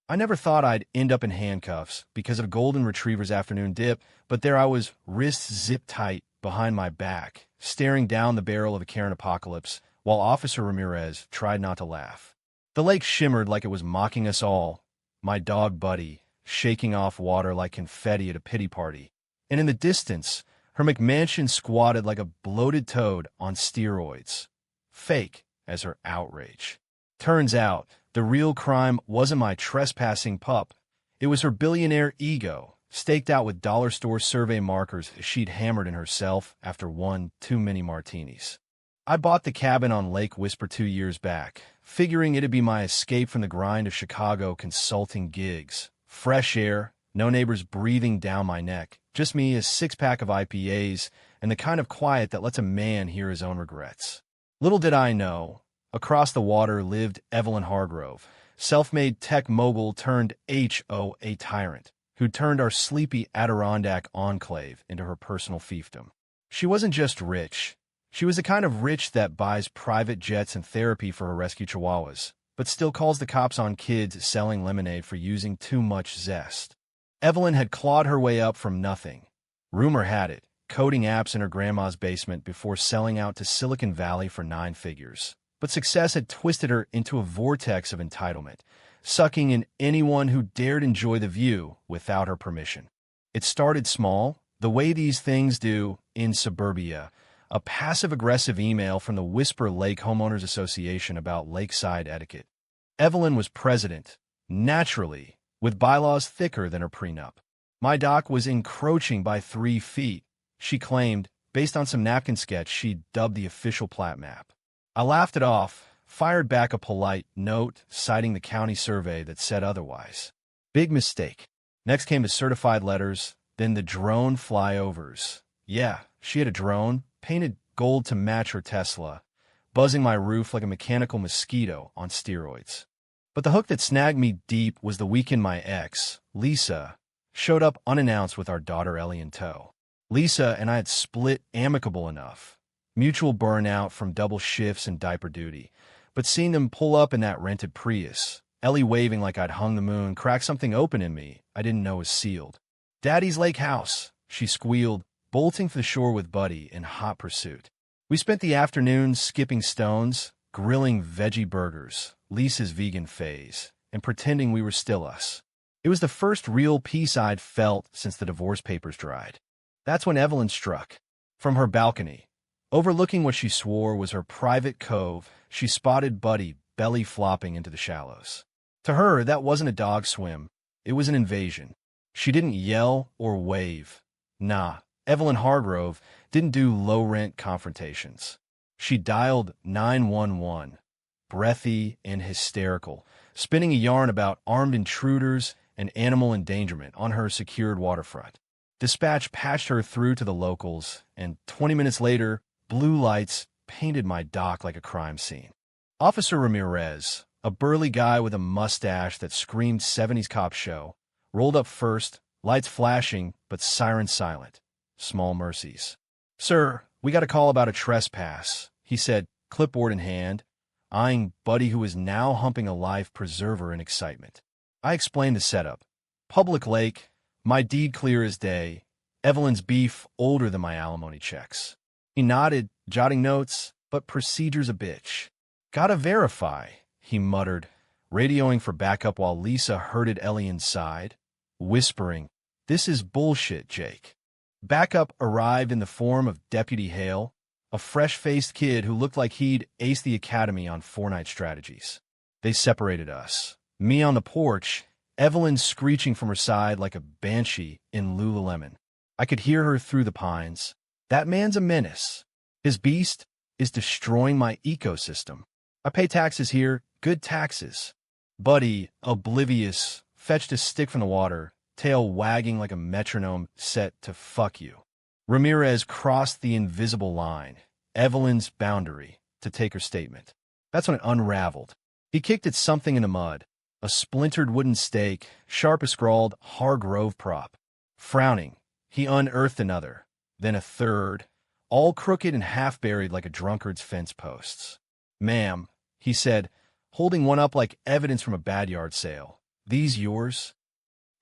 I never thought I'd end up in handcuffs because of Golden Retriever's afternoon dip, but there I was, wrists zipped tight behind my back, staring down the barrel of a Karen apocalypse, while Officer Ramirez tried not to laugh. The lake shimmered like it was mocking us all, my dog Buddy, shaking off water like confetti at a pity party. And in the distance, her McMansion squatted like a bloated toad on steroids. Fake as her outrage. Turns out, the real crime wasn't my trespassing pup. It was her billionaire ego, staked out with dollar store survey markers she'd hammered in herself after one too many martinis. I bought the cabin on Lake Whisper 2 years back, figuring it'd be my escape from the grind of Chicago consulting gigs. Fresh air, no neighbors breathing down my neck, just me, a six-pack of IPAs, and the kind of quiet that lets a man hear his own regrets. Little did I know, across the water lived Evelyn Hargrove, self-made tech mogul turned HOA tyrant, who turned our sleepy Adirondack enclave into her personal fiefdom. She wasn't just rich. She was the kind of rich that buys private jets and therapy for her rescue chihuahuas, but still calls the cops on kids selling lemonade for using too much zest. Evelyn had clawed her way up from nothing. Rumor had it, coding apps in her grandma's basement before selling out to Silicon Valley for 9 figures. But success had twisted her into a vortex of entitlement, sucking in anyone who dared enjoy the view without her permission. It started small, the way these things do in suburbia. A passive-aggressive email from the Whisper Lake Homeowners Association about lakeside etiquette. Evelyn was president, naturally, with bylaws thicker than her prenup. My dock was encroaching by 3 feet, she claimed, based on some napkin sketch she'd dubbed the official plat map. I laughed it off, fired back a polite note citing the county survey that said otherwise. Big mistake. Next came the certified letters, then the drone flyovers. Yeah, she had a drone, painted gold to match her Tesla, buzzing my roof like a mechanical mosquito on steroids. But the hook that snagged me deep was the weekend my ex, Lisa, showed up unannounced with our daughter Ellie in tow. Lisa and I had split amicable enough, mutual burnout from double shifts and diaper duty, but seeing them pull up in that rented Prius, Ellie waving like I'd hung the moon, cracked something open in me I didn't know was sealed. "Daddy's lake house," she squealed, bolting for the shore with Buddy in hot pursuit. We spent the afternoon skipping stones, grilling veggie burgers, Lisa's vegan phase, and pretending we were still us. It was the first real peace I'd felt since the divorce papers dried. That's when Evelyn struck. From her balcony, overlooking what she swore was her private cove, she spotted Buddy belly flopping into the shallows. To her, that wasn't a dog swim. It was an invasion. She didn't yell or wave. Nah. Evelyn Hargrove didn't do low-rent confrontations. She dialed 911, breathy and hysterical, spinning a yarn about armed intruders and animal endangerment on her secured waterfront. Dispatch patched her through to the locals, and 20 minutes later, blue lights painted my dock like a crime scene. Officer Ramirez, a burly guy with a mustache that screamed 70s cop show, rolled up first, lights flashing but sirens silent. Small mercies. "Sir, we got a call about a trespass," he said, clipboard in hand, eyeing Buddy who was now humping a life preserver in excitement. I explained the setup. Public lake, my deed clear as day, Evelyn's beef older than my alimony checks. He nodded, jotting notes, but procedure's a bitch. "Gotta verify," he muttered, radioing for backup while Lisa herded Ellie inside, whispering, "This is bullshit, Jake." Backup arrived in the form of Deputy Hale, a fresh-faced kid who looked like he'd aced the academy on 4-night strategies. They separated us. Me on the porch, Evelyn screeching from her side like a banshee in Lululemon. I could hear her through the pines. "That man's a menace. His beast is destroying my ecosystem. I pay taxes here, good taxes." Buddy, oblivious, fetched a stick from the water, tail wagging like a metronome set to "fuck you." Ramirez crossed the invisible line, Evelyn's boundary, to take her statement. That's when it unraveled. He kicked at something in the mud, a splintered wooden stake, sharp as scrawled Hargrove prop. Frowning, he unearthed another, then a third, all crooked and half-buried like a drunkard's fence posts. "Ma'am," he said, holding one up like evidence from a bad yard sale, These yours?"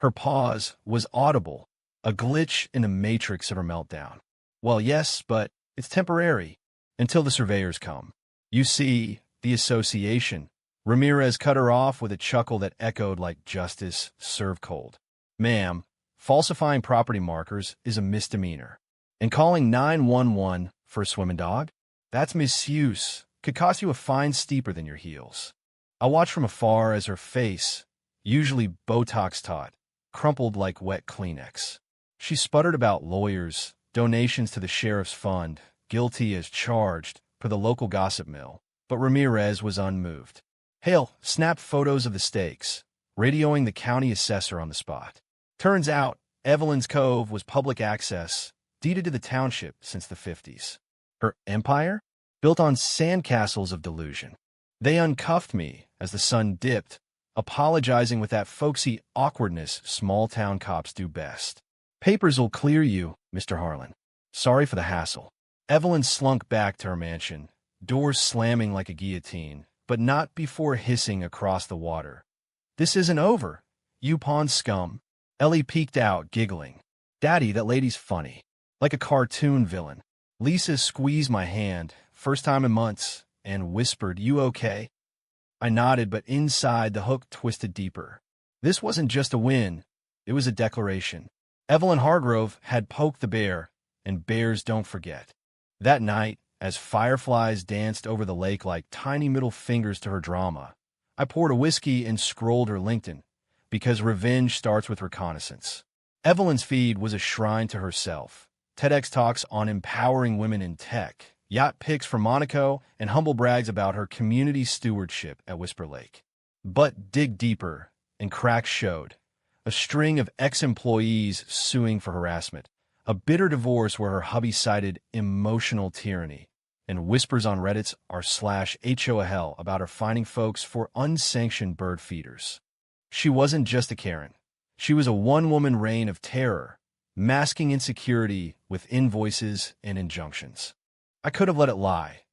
Her pause was audible, a glitch in the matrix of her meltdown. "Well, yes, but it's temporary, until the surveyors come. You see, the association." Ramirez cut her off with a chuckle that echoed like justice served cold. "Ma'am, falsifying property markers is a misdemeanor. And calling 911 for a swimming dog? That's misuse. Could cost you a fine steeper than your heels." I watched from afar as her face, usually Botox-taut, crumpled like wet Kleenex. She sputtered about lawyers, donations to the sheriff's fund, guilty as charged, per the local gossip mill. But Ramirez was unmoved. Hale snapped photos of the stakes, radioing the county assessor on the spot. Turns out, Evelyn's Cove was public access, deeded to the township since the 50s. Her empire? Built on sandcastles of delusion. They uncuffed me as the sun dipped, apologizing with that folksy awkwardness small-town cops do best. "Papers'll clear you, Mr. Harlan. Sorry for the hassle." Evelyn slunk back to her mansion, doors slamming like a guillotine, but not before hissing across the water. "This isn't over, you pawn scum." Ellie peeked out, giggling. "Daddy, that lady's funny. Like a cartoon villain." Lisa squeezed my hand, first time in months, and whispered, "You okay?" I nodded, but inside the hook twisted deeper. This wasn't just a win, it was a declaration. Evelyn Hargrove had poked the bear, and bears don't forget. That night, as fireflies danced over the lake like tiny middle fingers to her drama, I poured a whiskey and scrolled her LinkedIn, because revenge starts with reconnaissance. Evelyn's feed was a shrine to herself. TEDx talks on empowering women in tech, yacht pics from Monaco, and humble brags about her community stewardship at Whisper Lake. But dig deeper, and cracks showed. A string of ex-employees suing for harassment, a bitter divorce where her hubby cited emotional tyranny, and whispers on Reddit's r/HOL about her finding folks for unsanctioned bird feeders. She wasn't just a Karen. She was a one-woman reign of terror, masking insecurity with invoices and injunctions. I could have let it lie.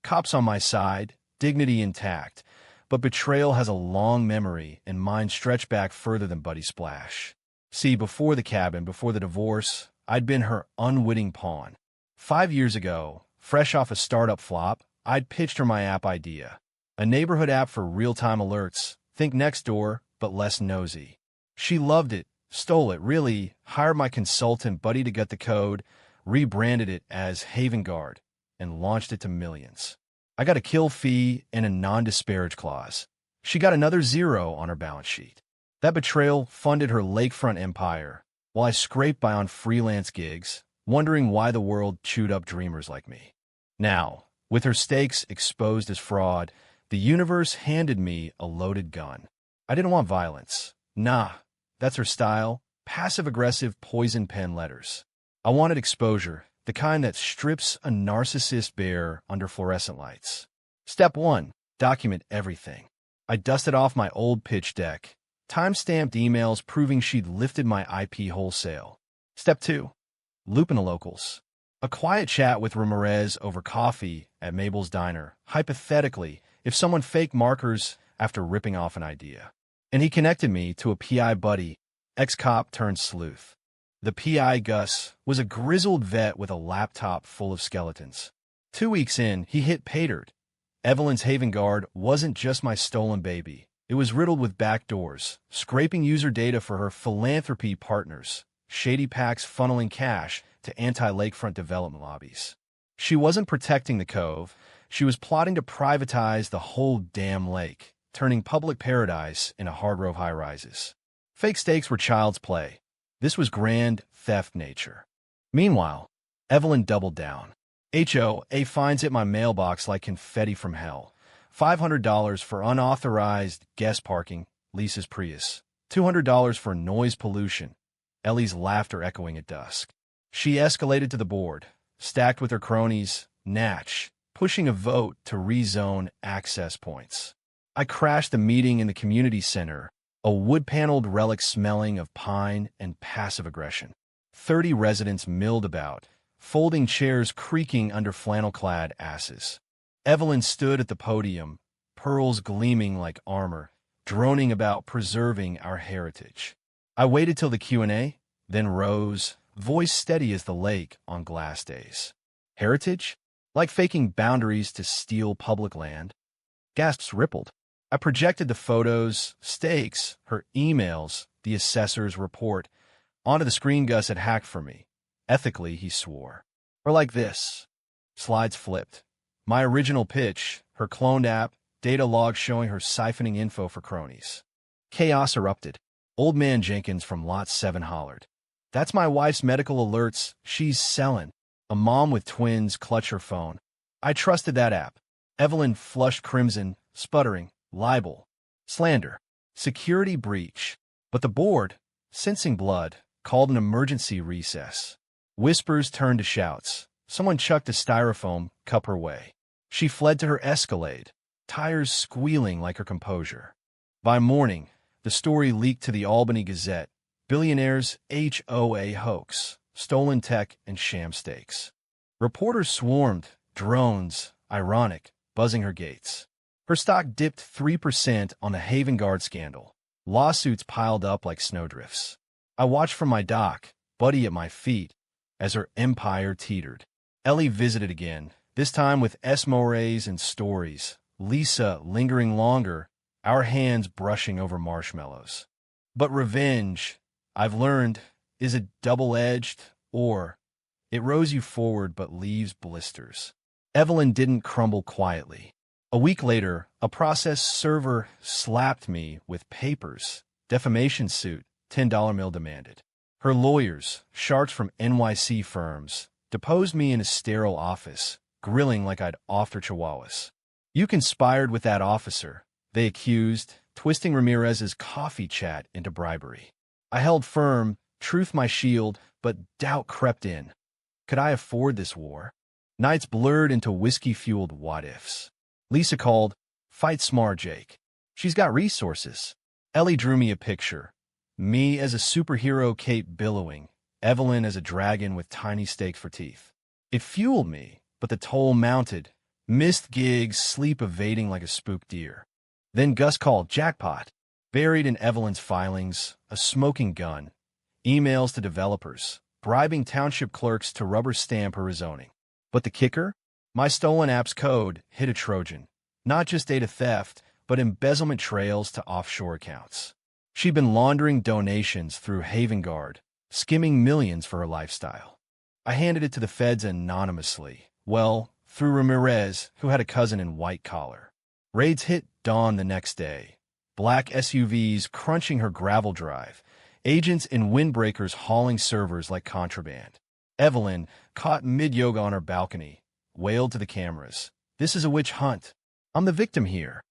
Cops on my side, dignity intact, but betrayal has a long memory, and mine stretched back further than Buddy Splash. See, before the cabin, before the divorce, I'd been her unwitting pawn. 5 years ago, fresh off a startup flop, I'd pitched her my app idea. A neighborhood app for real-time alerts. Think Nextdoor, but less nosy. She loved it, stole it, really, hired my consultant Buddy to gut the code, rebranded it as Haven Guard, and launched it to millions. I got a kill fee and a non-disparage clause. She got another zero on her balance sheet. That betrayal funded her lakefront empire, while I scraped by on freelance gigs, wondering why the world chewed up dreamers like me. Now, with her stakes exposed as fraud, the universe handed me a loaded gun. I didn't want violence. Nah, that's her style, passive-aggressive poison pen letters. I wanted exposure, the kind that strips a narcissist bare under fluorescent lights. Step 1. Document everything. I dusted off my old pitch deck, time-stamped emails proving she'd lifted my IP wholesale. Step 2. Loop in the locals. A quiet chat with Ramirez over coffee at Mabel's Diner, hypothetically, if someone faked markers after ripping off an idea. And he connected me to a PI buddy, ex-cop turned sleuth. The PI, Gus, was a grizzled vet with a laptop full of skeletons. 2 weeks in, he hit pay dirt. Evelyn's Haven Guard wasn't just my stolen baby. It was riddled with backdoors, scraping user data for her philanthropy partners, shady packs funneling cash to anti-lakefront development lobbies. She wasn't protecting the Cove. She was plotting to privatize the whole damn lake, turning public paradise into hard-row high-rises. Fake stakes were child's play. This was grand theft nature. Meanwhile, Evelyn doubled down. HOA fines hit my mailbox like confetti from hell. $500 for unauthorized guest parking, Lisa's Prius. $200 for noise pollution, Ellie's laughter echoing at dusk. She escalated to the board, stacked with her cronies, Natch, pushing a vote to rezone access points. I crashed the meeting in the community center, a wood-paneled relic smelling of pine and passive aggression. 30 residents milled about, folding chairs creaking under flannel-clad asses. Evelyn stood at the podium, pearls gleaming like armor, droning about preserving our heritage. I waited till the Q&A, then rose, voice steady as the lake on glass days. Heritage? Like faking boundaries to steal public land? Gasps rippled. I projected the photos, stakes, her emails, the assessor's report, onto the screen Gus had hacked for me. Ethically, he swore. Or like this. Slides flipped. My original pitch, her cloned app, data logs showing her siphoning info for cronies. Chaos erupted. Old man Jenkins from Lot 7 hollered. That's my wife's medical alerts. She's selling. A mom with twins clutch her phone. I trusted that app. Evelyn flushed crimson, sputtering. Libel. Slander. Security breach. But the board, sensing blood, called an emergency recess. Whispers turned to shouts. Someone chucked a styrofoam cup her way. She fled to her Escalade, tires squealing like her composure. By morning, the story leaked to the Albany Gazette. Billionaire's HOA hoax, stolen tech and sham stakes. Reporters swarmed, drones, ironic, buzzing her gates. Her stock dipped 3% on the Haven Guard scandal. Lawsuits piled up like snowdrifts. I watched from my dock, Buddy at my feet, as her empire teetered. Ellie visited again, this time with esmores and stories. Lisa lingering longer, our hands brushing over marshmallows. But revenge, I've learned, is a double-edged or it rows you forward but leaves blisters. Evelyn didn't crumble quietly. A week later, a process server slapped me with papers. Defamation suit, $10 bill demanded. Her lawyers, sharks from NYC firms, deposed me in a sterile office, grilling like I'd offed her chihuahuas. You conspired with that officer, they accused, twisting Ramirez's coffee chat into bribery. I held firm, truth my shield, but doubt crept in. Could I afford this war? Nights blurred into whiskey-fueled what-ifs. Lisa called, "Fight smart, Jake. She's got resources." Ellie drew me a picture. Me as a superhero cape billowing, Evelyn as a dragon with tiny stakes for teeth. It fueled me, but the toll mounted. Missed gigs, sleep evading like a spooked deer. Then Gus called, jackpot. Buried in Evelyn's filings, a smoking gun. Emails to developers, bribing township clerks to rubber stamp her rezoning. But the kicker? My stolen app's code hit a Trojan. Not just data theft, but embezzlement trails to offshore accounts. She'd been laundering donations through Haven Guard, skimming millions for her lifestyle. I handed it to the feds anonymously. Well, through Ramirez, who had a cousin in white collar. Raids hit dawn the next day. Black SUVs crunching her gravel drive. Agents in windbreakers hauling servers like contraband. Evelyn, caught mid-yoga on her balcony, wailed to the cameras. This is a witch hunt. I'm the victim here.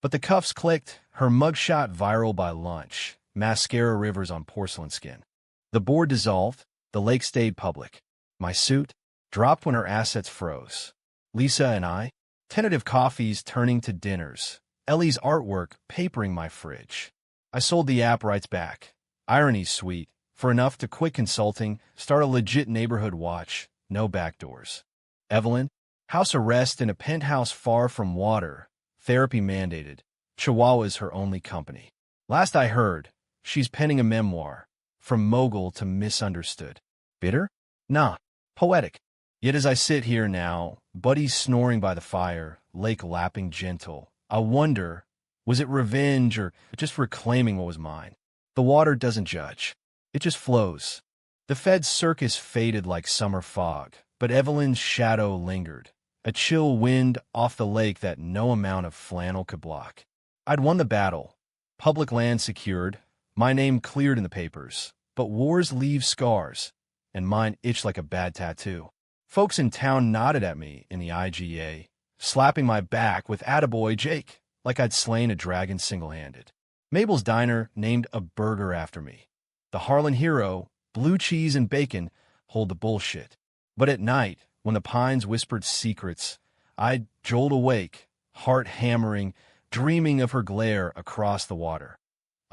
But the cuffs clicked, her mugshot viral by lunch, mascara rivers on porcelain skin. The board dissolved, the lake stayed public. My suit dropped when her assets froze. Lisa and I, tentative coffees turning to dinners. Ellie's artwork papering my fridge. I sold the app rights back. Irony's sweet. For enough to quit consulting, start a legit neighborhood watch, no backdoors. Evelyn, house arrest in a penthouse far from water, therapy mandated. Chihuahua's her only company. Last I heard, she's penning a memoir, from mogul to misunderstood. Bitter? Nah, poetic. Yet as I sit here now, Buddy's snoring by the fire, lake lapping gentle, I wonder, was it revenge or just reclaiming what was mine? The water doesn't judge. It just flows. The Fed's circus faded like summer fog, but Evelyn's shadow lingered, a chill wind off the lake that no amount of flannel could block. I'd won the battle, public land secured, my name cleared in the papers, but wars leave scars, and mine itched like a bad tattoo. Folks in town nodded at me in the IGA, slapping my back with attaboy Jake, like I'd slain a dragon single-handed. Mabel's Diner named a burger after me. The Harlan Hero, blue cheese and bacon, hold the bullshit. But at night, when the pines whispered secrets, I'd jolt awake, heart hammering, dreaming of her glare across the water.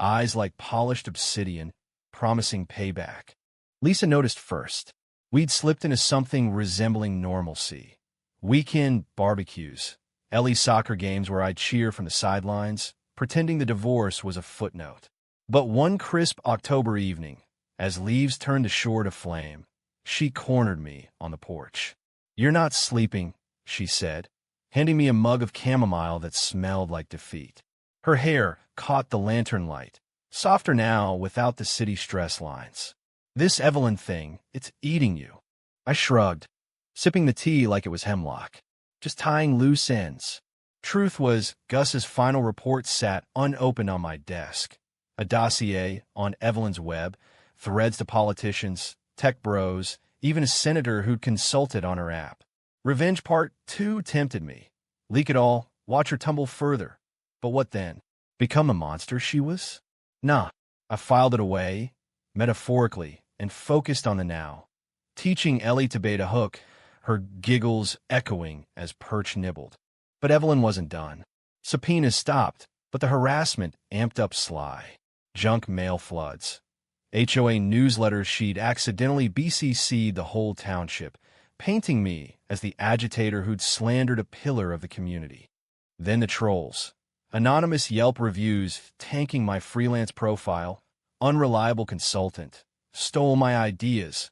Eyes like polished obsidian, promising payback. Lisa noticed first. We'd slipped into something resembling normalcy. Weekend barbecues, Ellie's soccer games where I'd cheer from the sidelines, pretending the divorce was a footnote. But one crisp October evening, as leaves turned the shore to flame, she cornered me on the porch. "You're not sleeping," she said, handing me a mug of chamomile that smelled like defeat. Her hair caught the lantern light, softer now without the city stress lines. "This Evelyn thing, it's eating you." I shrugged, sipping the tea like it was hemlock, just tying loose ends. Truth was, Gus's final report sat unopened on my desk. A dossier on Evelyn's web, threads to politicians, tech bros, even a senator who'd consulted on her app. Revenge Part 2 tempted me. Leak it all, watch her tumble further. But what then? Become a monster she was? Nah, I filed it away, metaphorically, and focused on the now. Teaching Ellie to bait a hook, her giggles echoing as Perch nibbled. But Evelyn wasn't done. Subpoenas stopped, but the harassment amped up sly. Junk mail floods. HOA newsletters she'd accidentally BCC'd the whole township, painting me as the agitator who'd slandered a pillar of the community. Then the trolls. Anonymous Yelp reviews tanking my freelance profile, unreliable consultant, stole my ideas,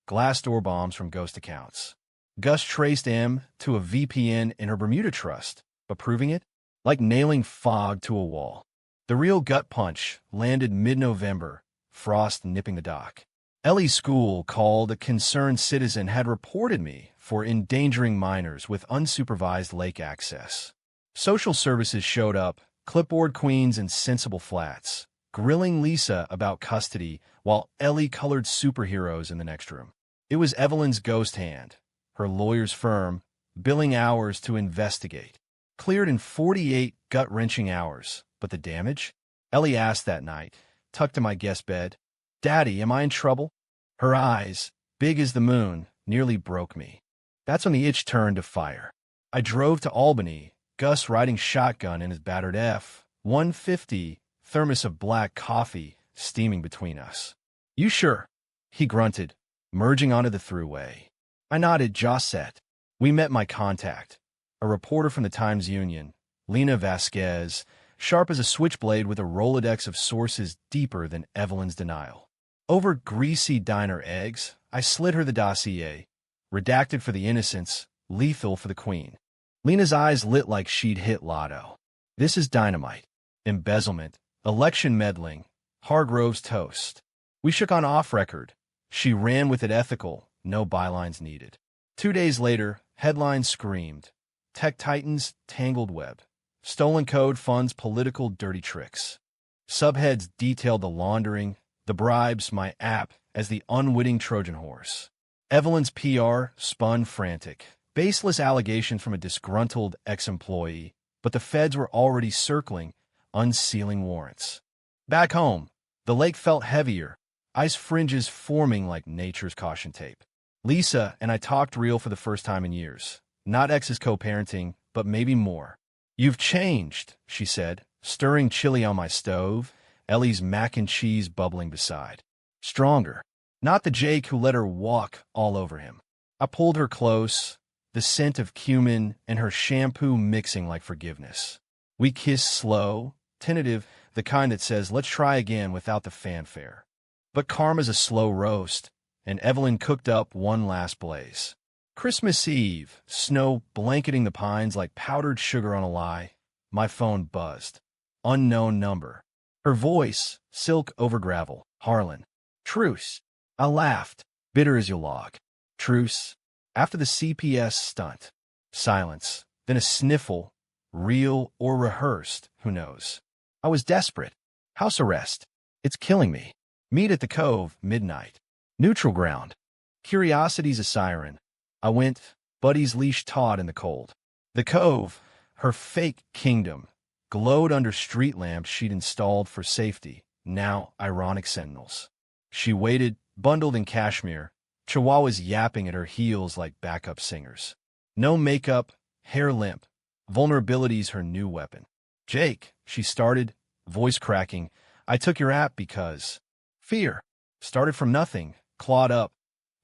Glassdoor bombs from ghost accounts. Gus traced M to a VPN in her Bermuda trust, but proving it? Like nailing fog to a wall. The real gut punch landed mid-November, frost nipping the dock. Ellie's school called a concerned citizen had reported me for endangering minors with unsupervised lake access. Social services showed up, clipboard queens and sensible flats, grilling Lisa about custody while Ellie colored superheroes in the next room. It was Evelyn's ghost hand, her lawyer's firm, billing hours to investigate. Cleared in 48 gut-wrenching hours. But the damage? Ellie asked that night, tucked in my guest bed. "Daddy, am I in trouble?" Her eyes, big as the moon, nearly broke me. That's when the itch turned to fire. I drove to Albany, Gus riding shotgun in his battered F-150, thermos of black coffee steaming between us. "You sure?" He grunted, merging onto the thruway. I nodded, jaw set. We met my contact, a reporter from the Times-Union, Lena Vasquez, sharp as a switchblade with a Rolodex of sources deeper than Evelyn's denial. Over greasy diner eggs, I slid her the dossier, redacted for the innocents, lethal for the queen. Lena's eyes lit like she'd hit lotto. "This is dynamite. Embezzlement, election meddling, Hargrove's toast." We shook on off-record. She ran with it ethical, no bylines needed. 2 days later, headlines screamed. Tech Titans, tangled web. Stolen code funds political dirty tricks. Subheads detailed the laundering, the bribes, my app as the unwitting Trojan horse. Evelyn's PR spun frantic. Baseless allegations from a disgruntled ex-employee, but the feds were already circling, unsealing warrants. Back home, the lake felt heavier, ice fringes forming like nature's caution tape. Lisa and I talked real for the first time in years. Not ex's co-parenting, but maybe more. "You've changed," she said, stirring chili on my stove, Ellie's mac and cheese bubbling beside. Stronger. Not the Jake who let her walk all over him. I pulled her close, the scent of cumin and her shampoo mixing like forgiveness. We kissed slow, tentative, the kind that says, "Let's try again," without the fanfare. But karma's a slow roast, and Evelyn cooked up one last blaze. Christmas Eve, snow blanketing the pines like powdered sugar on a lie. My phone buzzed. Unknown number. Her voice, silk over gravel. "Harlan." "Truce." I laughed, bitter as you'll log. "Truce." After the CPS stunt. Silence. Then a sniffle. Real or rehearsed, who knows. I was desperate. House arrest. It's killing me. Meet at the Cove, midnight. Neutral ground. Curiosity's a siren. I went, Buddy's leash taut in the cold. The Cove, her fake kingdom, glowed under street lamps she'd installed for safety, now ironic sentinels. She waited, bundled in cashmere, chihuahuas yapping at her heels like backup singers. No makeup, hair limp, vulnerability's her new weapon. "Jake," she started, voice cracking, "I took your app because..." Fear. Started from nothing, clawed up.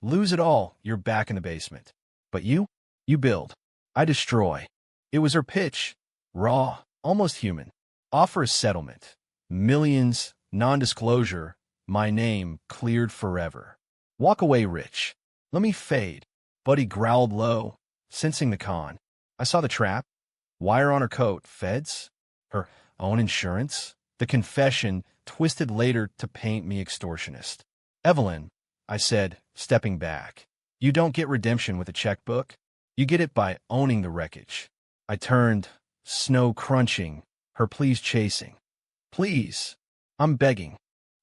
Lose it all, you're back in the basement. But you build. I destroy. It was her pitch. Raw, almost human. Offer a settlement. Millions, non-disclosure, my name cleared forever. Walk away rich. Let me fade. Buddy growled low, sensing the con. I saw the trap. Wire on her coat. Feds? Her own insurance? The confession twisted later to paint me extortionist. Evelyn, I said, stepping back. You don't get redemption with a checkbook. You get it by owning the wreckage. I turned, snow crunching, her pleas chasing. Please, I'm begging.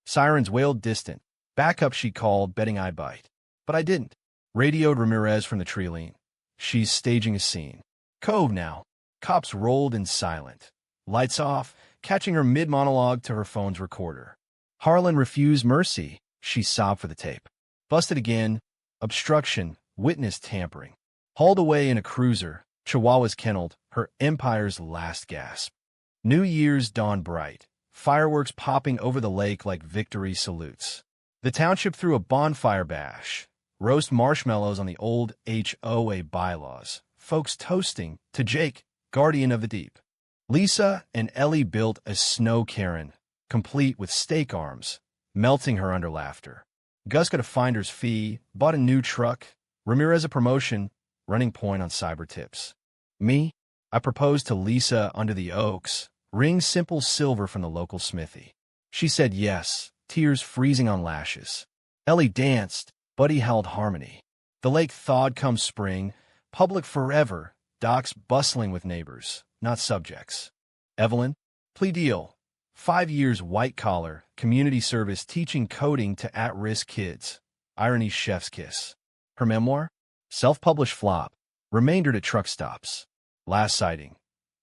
Sirens wailed distant. Back up, she called, betting I bite. But I didn't. Radioed Ramirez from the tree lean. She's staging a scene. Cove now. Cops rolled in silent. Lights off, catching her mid-monologue to her phone's recorder. Harlan refused mercy. She sobbed for the tape. Busted again. Obstruction. Witness tampering. Hauled away in a cruiser. Chihuahuas kenneled. Her empire's last gasp. New Year's dawned bright. Fireworks popping over the lake like victory salutes. The township threw a bonfire bash. Roast marshmallows on the old HOA bylaws. Folks toasting to Jake, guardian of the deep. Lisa and Ellie built a snow cairn, complete with stake arms, melting her under laughter. Gus got a finder's fee, bought a new truck. Ramirez a promotion, running point on cyber tips. Me? I proposed to Lisa under the oaks, ring simple silver from the local smithy. She said yes, tears freezing on lashes. Ellie danced, Buddy held harmony. The lake thawed come spring, public forever, docks bustling with neighbors, not subjects. Evelyn, plea deal. 5 years white-collar, community service teaching coding to at-risk kids. Irony's chef's kiss. Her memoir? Self-published flop. Remainder to truck stops. Last sighting.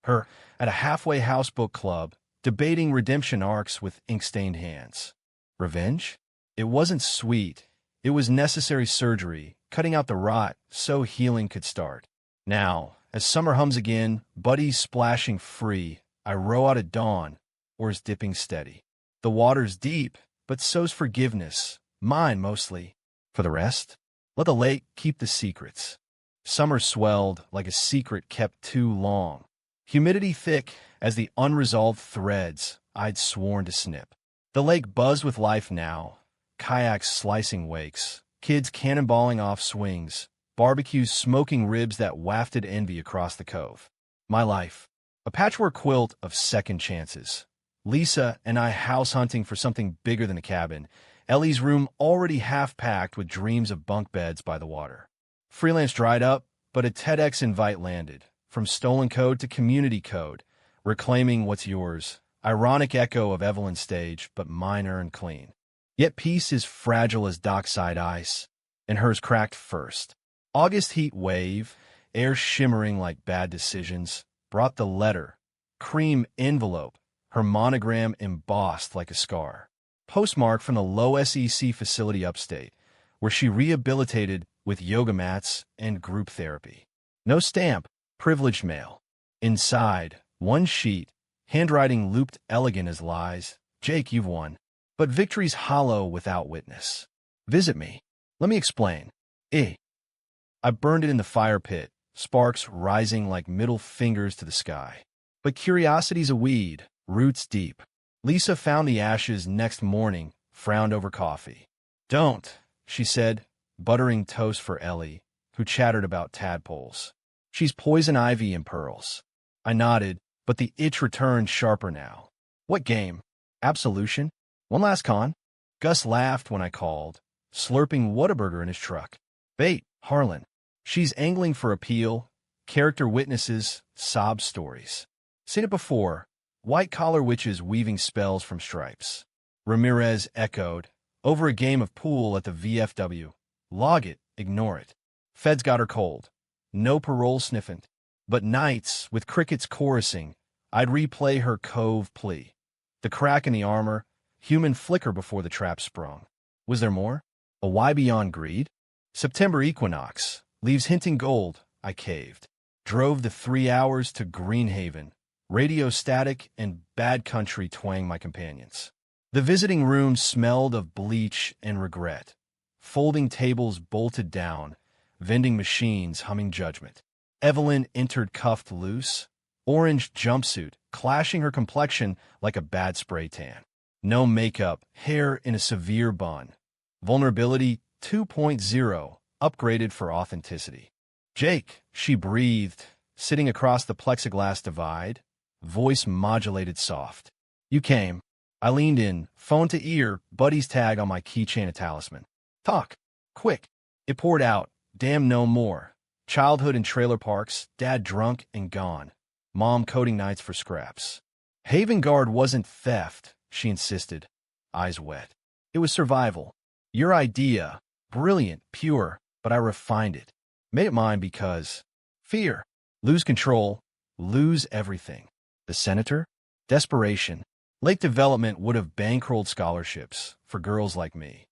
Her at a halfway house book club, debating redemption arcs with ink-stained hands. Revenge? It wasn't sweet. It was necessary surgery, cutting out the rot so healing could start. Now, as summer hums again, Buddy's splashing free. I row out at dawn, oars dipping steady. The water's deep, but so's forgiveness. Mine, mostly. For the rest, let the lake keep the secrets. Summer swelled like a secret kept too long. Humidity thick as the unresolved threads I'd sworn to snip. The lake buzzed with life now. Kayaks slicing wakes. Kids cannonballing off swings. Barbecues smoking ribs that wafted envy across the cove. My life. A patchwork quilt of second chances. Lisa and I house hunting for something bigger than a cabin. Ellie's room already half-packed with dreams of bunk beds by the water. Freelance dried up, but a TEDx invite landed. From stolen code to community code. Reclaiming what's yours. Ironic echo of Evelyn's stage, but minor and clean. Yet peace is fragile as dockside ice, and hers cracked first. August heat wave, air shimmering like bad decisions, brought the letter. Cream envelope, her monogram embossed like a scar. Postmark from the low SEC facility upstate, where she rehabilitated with yoga mats and group therapy. No stamp, privileged mail. Inside, one sheet, handwriting looped elegant as lies. Jake, you've won. But victory's hollow without witness. Visit me. Let me explain. I burned it in the fire pit, sparks rising like middle fingers to the sky. But curiosity's a weed, roots deep. Lisa found the ashes next morning, frowned over coffee. Don't, she said, buttering toast for Ellie, who chattered about tadpoles. She's poison ivy and pearls. I nodded, but the itch returned sharper now. What game? Absolution? One last con? Gus laughed when I called, slurping Whataburger in his truck. Bait, Harlan. She's angling for appeal, character witnesses, sob stories. Seen it before, white-collar witches weaving spells from stripes. Ramirez echoed, over a game of pool at the VFW. Log it, ignore it. Feds got her cold. No parole sniffant. But nights, with crickets chorusing, I'd replay her cove plea. The crack in the armor, human flicker before the trap sprung. Was there more? A why beyond greed? September equinox, leaves hinting gold, I caved. Drove the 3 hours to Greenhaven. Radio static and bad country twang my companions. The visiting room smelled of bleach and regret. Folding tables bolted down, vending machines humming judgment. Evelyn entered cuffed loose. Orange jumpsuit, clashing her complexion like a bad spray tan. No makeup, hair in a severe bun. Vulnerability 2.0, upgraded for authenticity. Jake, she breathed, sitting across the plexiglass divide, voice modulated soft. You came. I leaned in, phone to ear, buddy's tag on my keychain and talisman. Talk. Quick. It poured out. Damn, no more. Childhood in trailer parks, dad drunk and gone. Mom coding nights for scraps. Haven Guard wasn't theft, she insisted, eyes wet. It was survival. Your idea, brilliant, pure, but I refined it. Made it mine because fear. Lose control, lose everything. The senator? Desperation. Lake development would have bankrolled scholarships for girls like me.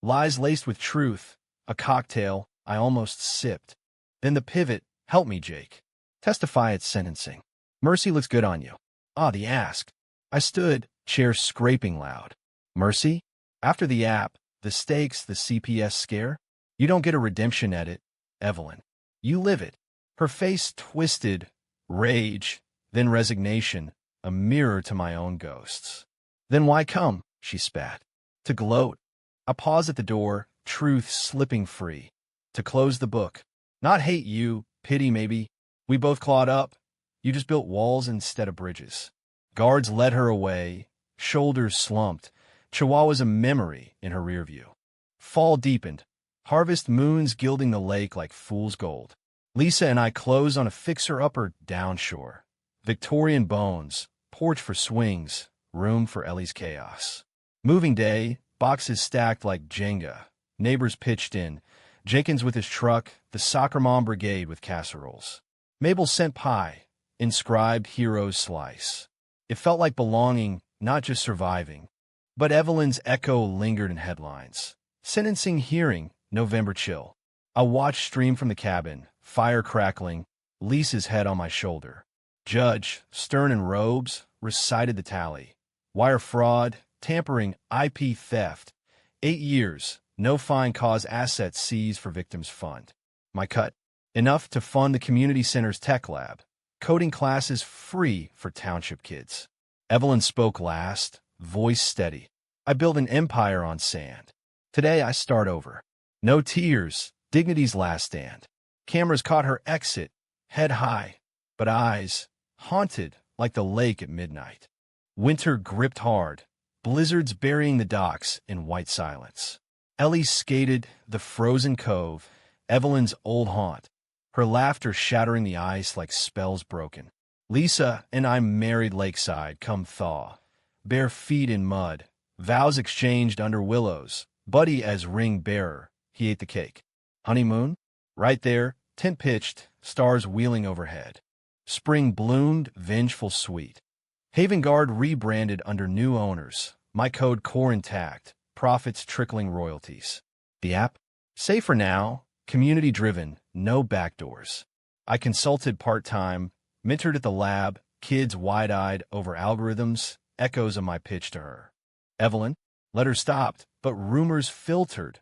Lies laced with truth, a cocktail I almost sipped. Then the pivot, help me, Jake. Testify at sentencing. Mercy looks good on you. Ah, the ask. I stood, chair scraping loud. Mercy? After the app, the stakes, the CPS scare? You don't get a redemption edit, Evelyn. You live it. Her face twisted, rage, then resignation, a mirror to my own ghosts. Then why come? She spat. To gloat. I paused at the door, truth slipping free. To close the book. Not hate you, pity maybe. We both clawed up. You just built walls instead of bridges. Guards led her away, shoulders slumped. Chihuahua's a memory in her rear view. Fall deepened. Harvest moons gilding the lake like fool's gold. Lisa and I closed on a fixer-upper downshore. Victorian bones, porch for swings, room for Ellie's chaos. Moving day, boxes stacked like Jenga. Neighbors pitched in. Jenkins with his truck, the soccer mom brigade with casseroles. Mabel sent pie, inscribed hero's slice. It felt like belonging, not just surviving. But Evelyn's echo lingered in headlines. Sentencing hearing, November chill. I watched stream from the cabin, fire crackling, Lisa's head on my shoulder. Judge, stern in robes, recited the tally. Wire fraud, tampering, IP theft. 8 years, no fine cause assets seized for victims' fund. My cut, enough to fund the community center's tech lab. Coding classes free for township kids. Evelyn spoke last, voice steady. I built an empire on sand. Today I start over. No tears, dignity's last stand. Cameras caught her exit, head high, but eyes haunted like the lake at midnight. Winter gripped hard, blizzards burying the docks in white silence. Ellie skated the frozen cove, Evelyn's old haunt, her laughter shattering the ice like spells broken. Lisa and I married lakeside, come thaw. Bare feet in mud, vows exchanged under willows. Buddy as ring bearer, he ate the cake. Honeymoon? Right there, tent pitched, stars wheeling overhead. Spring bloomed, vengeful sweet. Haven Guard rebranded under new owners. My code core intact, profits trickling royalties. The app? Safer now, community-driven, no backdoors. I consulted part-time, mentored at the lab, kids wide-eyed over algorithms, echoes of my pitch to her. Evelyn? Letters stopped, but rumors filtered.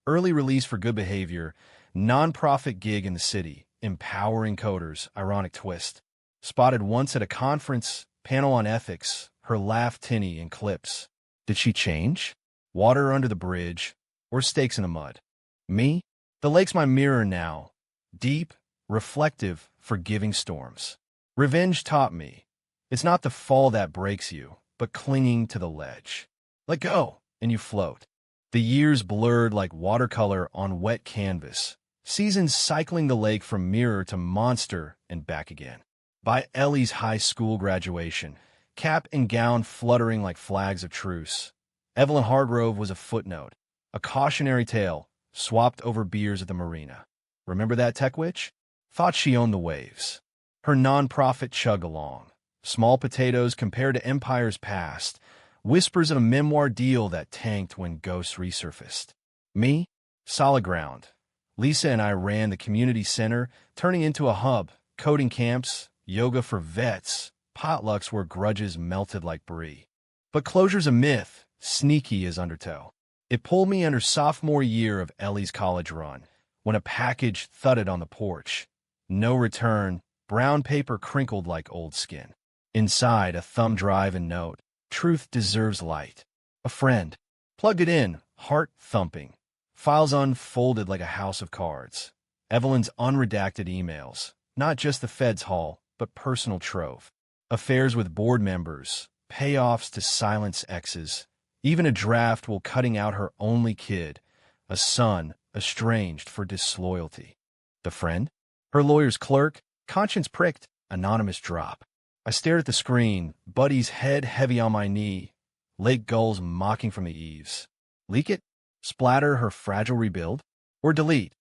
Early release for good behavior, non-profit gig in the city, empowering coders, ironic twist. Spotted once at a conference, panel on ethics, her laugh tinny in clips. Did she change? Water under the bridge, or stakes in the mud? Me? The lake's my mirror now. Deep, reflective, forgiving storms. Revenge taught me. It's not the fall that breaks you, but clinging to the ledge. Let go, and you float. The years blurred like watercolor on wet canvas. Seasons cycling the lake from mirror to monster and back again. By Ellie's high school graduation, cap and gown fluttering like flags of truce. Evelyn Hargrove was a footnote, a cautionary tale, swapped over beers at the marina. Remember that tech witch? Thought she owned the waves. Her non-profit chug along. Small potatoes compared to empires past. Whispers of a memoir deal that tanked when ghosts resurfaced. Me? Solid ground. Lisa and I ran the community center, turning into a hub, coding camps, yoga for vets, potlucks where grudges melted like brie. But closure's a myth, sneaky as undertow. It pulled me under sophomore year of Ellie's college run, when a package thudded on the porch. No return, brown paper crinkled like old skin. Inside, a thumb drive and note. Truth deserves light. A friend. Plugged it in, heart thumping. Files unfolded like a house of cards. Evelyn's unredacted emails. Not just the Fed's haul, but personal trove. Affairs with board members. Payoffs to silence exes. Even a draft while cutting out her only kid. A son estranged for disloyalty. The friend? Her lawyer's clerk? Conscience pricked. Anonymous drop. I stared at the screen, Buddy's head heavy on my knee. Lake gulls mocking from the eaves. Leak it? Splatter her fragile rebuild? Or delete?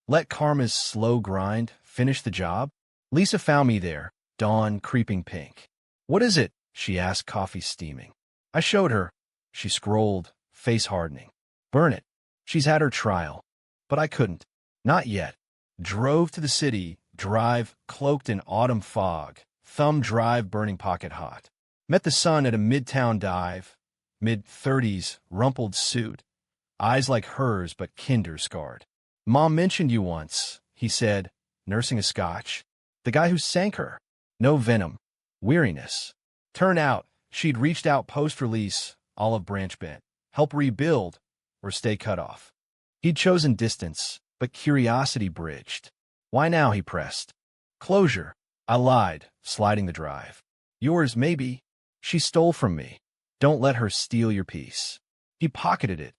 Let karma's slow grind finish the job? Lisa found me there, dawn creeping pink. What is it? She asked, coffee steaming. I showed her. She scrolled, face hardening. Burn it. She's had her trial. But I couldn't. Not yet. Drove to the city, drive cloaked in autumn fog, thumb drive burning pocket hot. Met the son at a midtown dive, mid-30s, rumpled suit, eyes like hers but kinder-scarred. Mom mentioned you once, he said, nursing a scotch. The guy who sank her. No venom. Weariness. Turn out, she'd reached out post-release, olive branch bent, help rebuild, or stay cut off. He'd chosen distance, but curiosity bridged. Why now, he pressed. Closure. I lied, sliding the drive. Yours, maybe. She stole from me. Don't let her steal your peace. He pocketed it,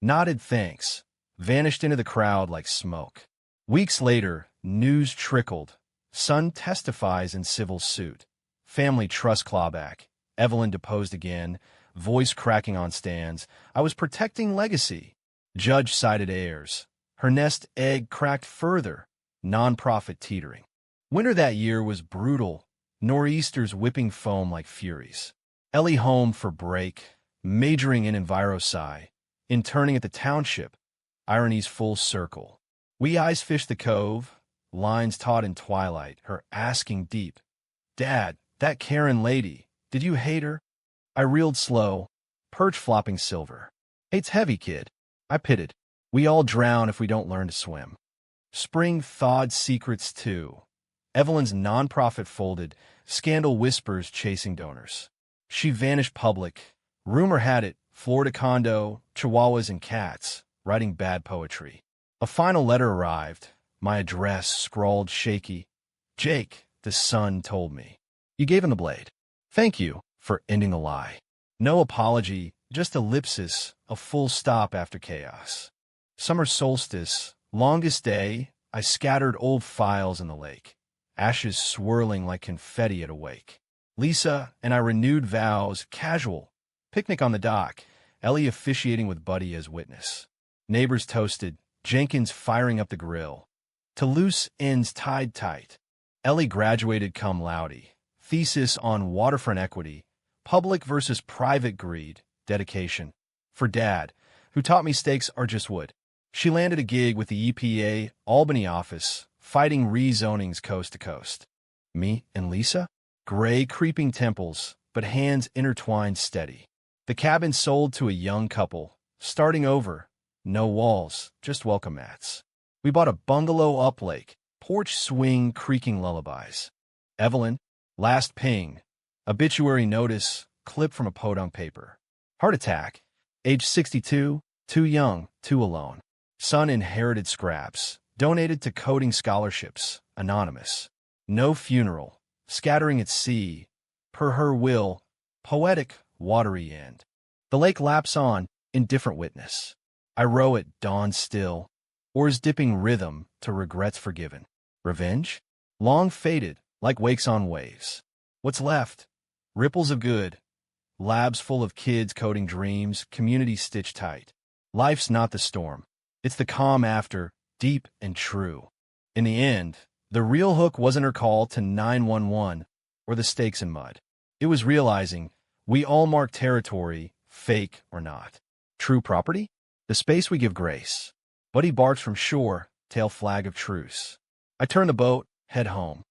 nodded thanks, vanished into the crowd like smoke. Weeks later, news trickled. Son testifies in civil suit. Family trust clawback. Evelyn deposed again, voice cracking on stands. I was protecting legacy. Judge cited heirs. Her nest egg cracked further, nonprofit teetering. Winter that year was brutal, nor'easters whipping foam like furies. Ellie home for break, majoring in envirosci, interning at the township, irony's full circle. We ice fished the cove, lines taut in twilight, her asking deep. Dad, that Karen lady, did you hate her? I reeled slow, perch flopping silver. Hate's heavy, kid. I pitted. We all drown if we don't learn to swim. Spring thawed secrets too. Evelyn's nonprofit folded, scandal whispers chasing donors. She vanished public. Rumor had it, Florida condo, chihuahuas and cats, writing bad poetry. A final letter arrived, my address scrawled shaky. Jake, the son, told me. You gave him the blade. Thank you for ending the lie. No apology, just ellipsis, a full stop after chaos. Summer solstice, longest day, I scattered old files in the lake, ashes swirling like confetti at a wake. Lisa and I renewed vows, casual, picnic on the dock, Ellie officiating with Buddy as witness. Neighbors toasted, Jenkins firing up the grill. To loose ends tied tight. Ellie graduated cum laude, thesis on waterfront equity, public versus private greed, dedication. For Dad, who taught me stakes are just wood. She landed a gig with the EPA Albany office, fighting rezonings coast to coast. Me and Lisa? Gray creeping temples, but hands intertwined steady. The cabin sold to a young couple, starting over. No walls, just welcome mats. We bought a bungalow up lake, porch swing creaking lullabies. Evelyn, last ping, obituary notice, clip from a podunk paper. Heart attack, age 62, too young, too alone. Son inherited scraps, donated to coding scholarships, anonymous. No funeral, scattering at sea, per her will, poetic, watery end. The lake laps on, indifferent witness. I row at dawn still, oars dipping rhythm to regrets forgiven. Revenge? Long faded, like wakes on waves. What's left? Ripples of good. Labs full of kids coding dreams, community stitched tight. Life's not the storm. It's the calm after, deep and true. In the end, the real hook wasn't her call to 911 or the stakes in mud. It was realizing we all mark territory, fake or not. True property? The space we give grace. Buddy barks from shore, tail flag of truce. I turn the boat, head home.